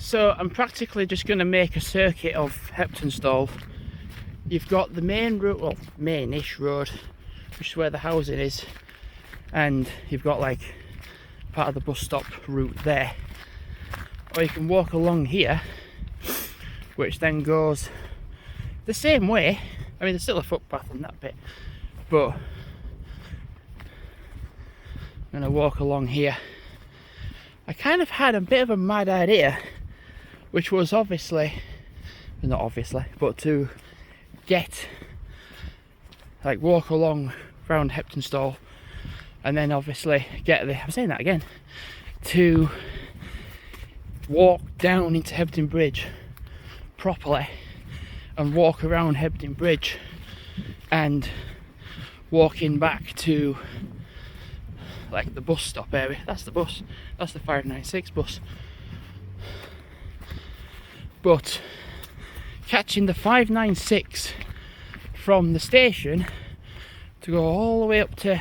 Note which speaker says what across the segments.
Speaker 1: So I'm practically just going to make a circuit of Heptonstall. You've got the main road, well, main-ish road, which is where the housing is, and you've got like part of the bus stop route there. Or you can walk along here, which then goes the same way. I mean, there's still a footpath in that bit, but I'm going to walk along here. I kind of had a bit of a mad idea, which was not obviously, but to walk along round Heptonstall, and then obviously I'm saying that again, to walk down into Hebden Bridge properly and walk around Hebden Bridge and walking back to like the bus stop area. That's the bus, that's the 596 bus. But catching the 596 from the station to go all the way up to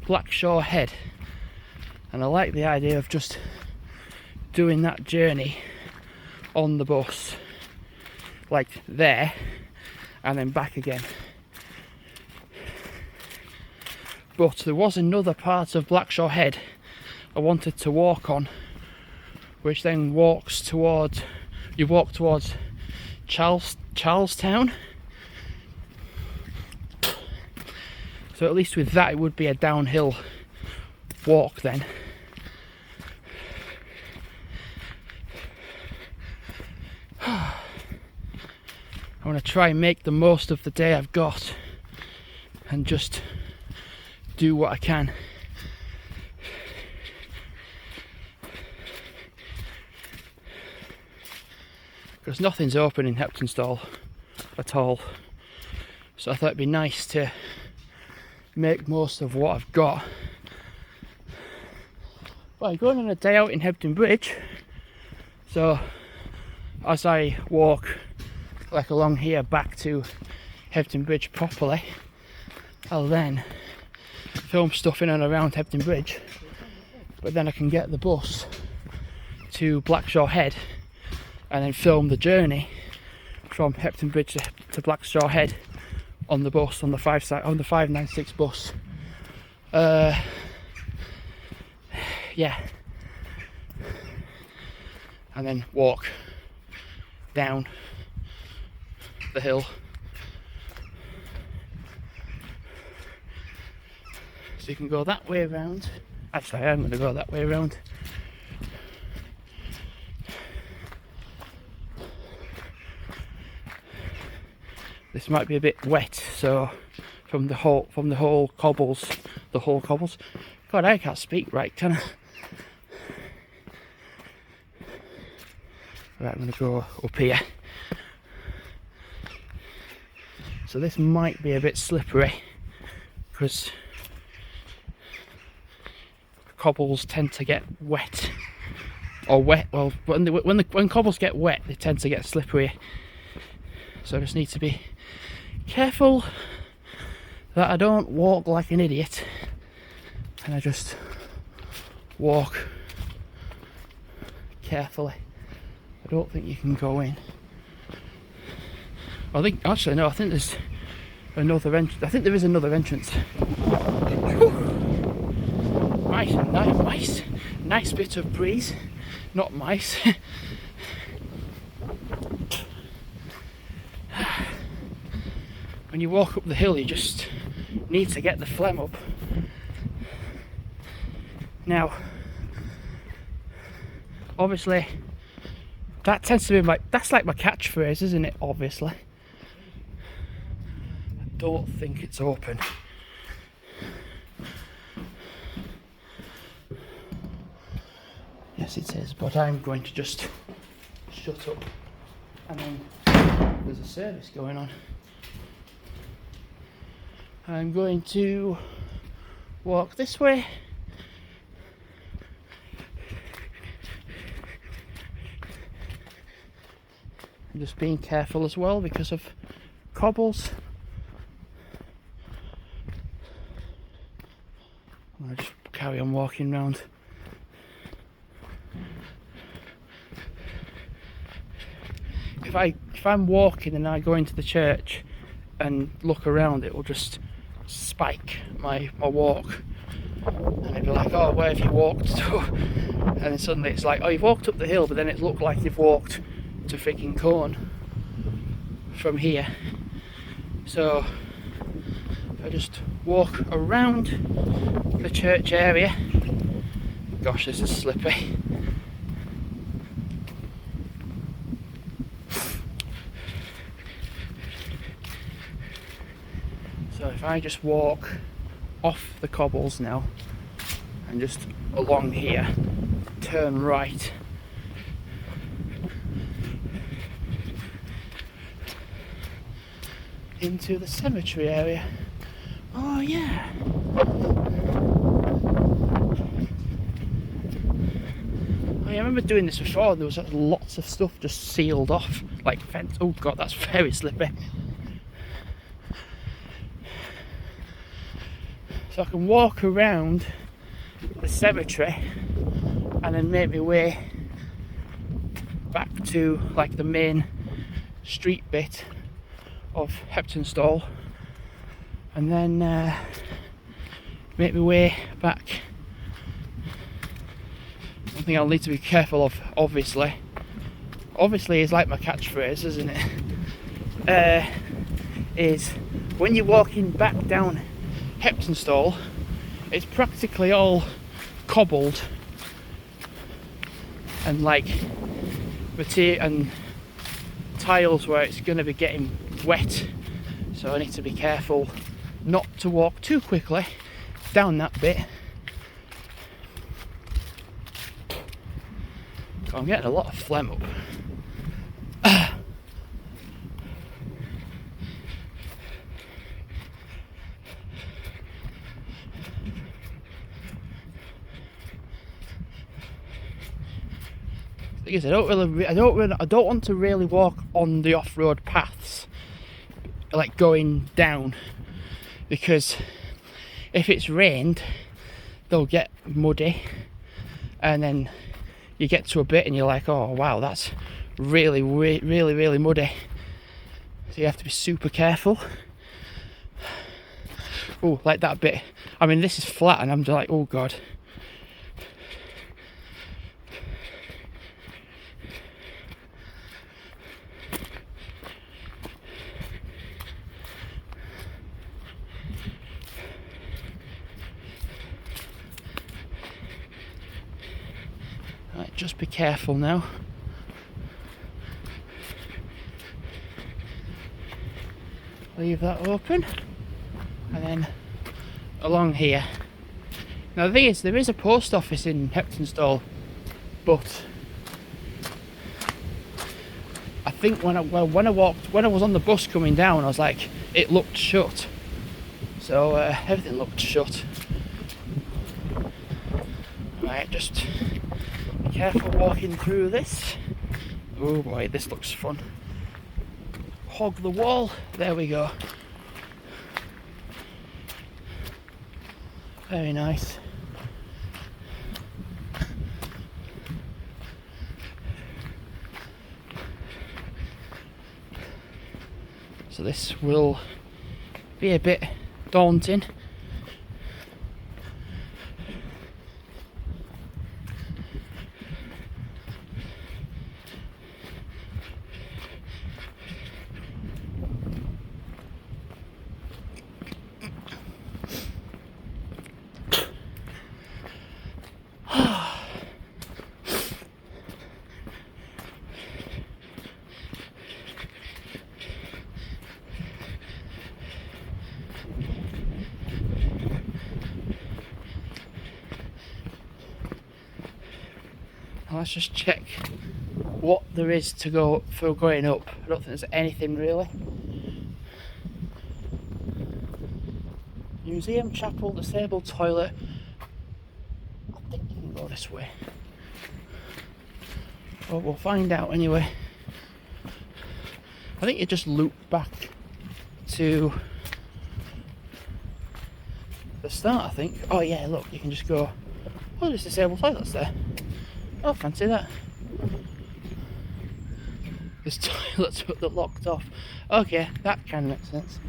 Speaker 1: Blackshaw Head, and I like the idea of just doing that journey on the bus, like there and then back again. But there was another part of Blackshaw Head I wanted to walk on, which then walks towards, you walk towards Charlestown. So at least with that it would be a downhill walk then. I want to try and make the most of the day I've got and just do what I can. Because nothing's open in Heptonstall at all, so I thought it'd be nice to make most of what I've got by going on a day out in Hebden Bridge. So as I walk like along here back to Hebden Bridge properly, I'll then film stuff in and around Hebden Bridge, but then I can get the bus to Blackshaw Head and then film the journey from Hebden Bridge to Blackshaw Head on the bus, on the 596 bus. Yeah, and then walk down the hill. So you can go that way around. Actually, I'm going to go that way around. This might be a bit wet, so from the whole cobbles. God, I can't speak right, can I? Right, I'm going to go up here. So this might be a bit slippery because cobbles tend to get wet, or well, when cobbles get wet, they tend to get slippery. So I just need to be careful that I don't walk like an idiot, and I just walk carefully. I don't think you can go in. I think there's another entrance. I think there is another entrance. Nice bit of breeze. Not mice. When you walk up the hill, you just need to get the phlegm up. Now, obviously, that tends to be that's like my catchphrase, isn't it? Obviously. I don't think it's open. Yes, it is, but I'm going to just shut up. And then there's a service going on. I'm going to walk this way. I'm just being careful as well because of cobbles. I'm going to just carry on walking round. if I'm walking and I go into the church and look around, it will just spike my walk, and it'd be like, oh, where have you walked to? And then suddenly it's like, oh, you've walked up the hill, but then it looked like you've walked to freaking Corn from here. So if I just walk around the church area, gosh, this is slippy. So if I just walk off the cobbles now and just along here, turn right, into the cemetery area. Oh yeah. I remember doing this before. There was lots of stuff just sealed off, like fence. Oh god, that's very slippy. So I can walk around the cemetery and then make my way back to like the main street bit of Heptonstall, and then make my way back. One thing I'll need to be careful of, obviously is like my catchphrase, isn't it? Is when you're walking back down Heptonstall, it's practically all cobbled and like material and tiles where it's going to be getting wet, so I need to be careful not to walk too quickly down that bit. I'm getting a lot of phlegm up. Thing is, I don't want to really walk on the off-road paths, like going down, because if it's rained, they'll get muddy, and then you get to a bit and you're like, oh wow, that's really muddy. So you have to be super careful. Oh, like that bit. I mean, this is flat, and I'm just like, oh god. Right, just be careful now. Leave that open, and then along here. Now the thing is, there is a post office in Heptonstall, but I think when I was on the bus coming down, I was like, it looked shut. So everything looked shut. Right, just be careful walking through this. Oh boy, this looks fun. Hog the wall. There we go. Very nice. So this will be a bit daunting. Let's just check what there is to go for going up. I don't think there's anything really. Museum, chapel, disabled toilet. I think you can go this way. Well, we'll find out anyway. I think you just loop back to the start, I think. Oh yeah, look, you can just go, oh, there's disabled toilets there. Oh, fancy that. There's toilets that are locked off. Okay, that kind of makes sense.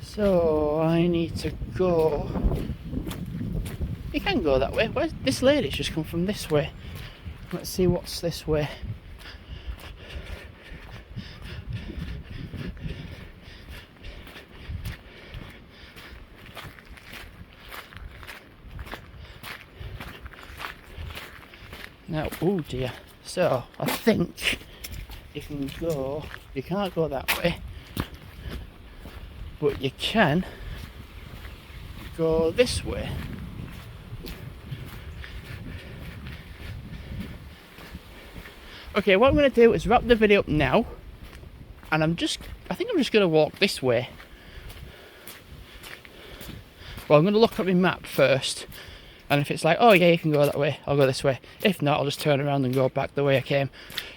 Speaker 1: So I need to go. You can go that way. Where's this lady's just come from this way? Let's see what's this way. Now, oh dear. So I think you can go. You can't go that way, but you can go this way. Okay, what I'm going to do is wrap the video up now, and I think I'm just going to walk this way. Well, I'm going to look at my map first, and if it's like, oh yeah, you can go that way, I'll go this way. If not, I'll just turn around and go back the way I came.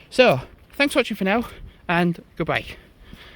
Speaker 1: So, thanks for watching for now, and goodbye.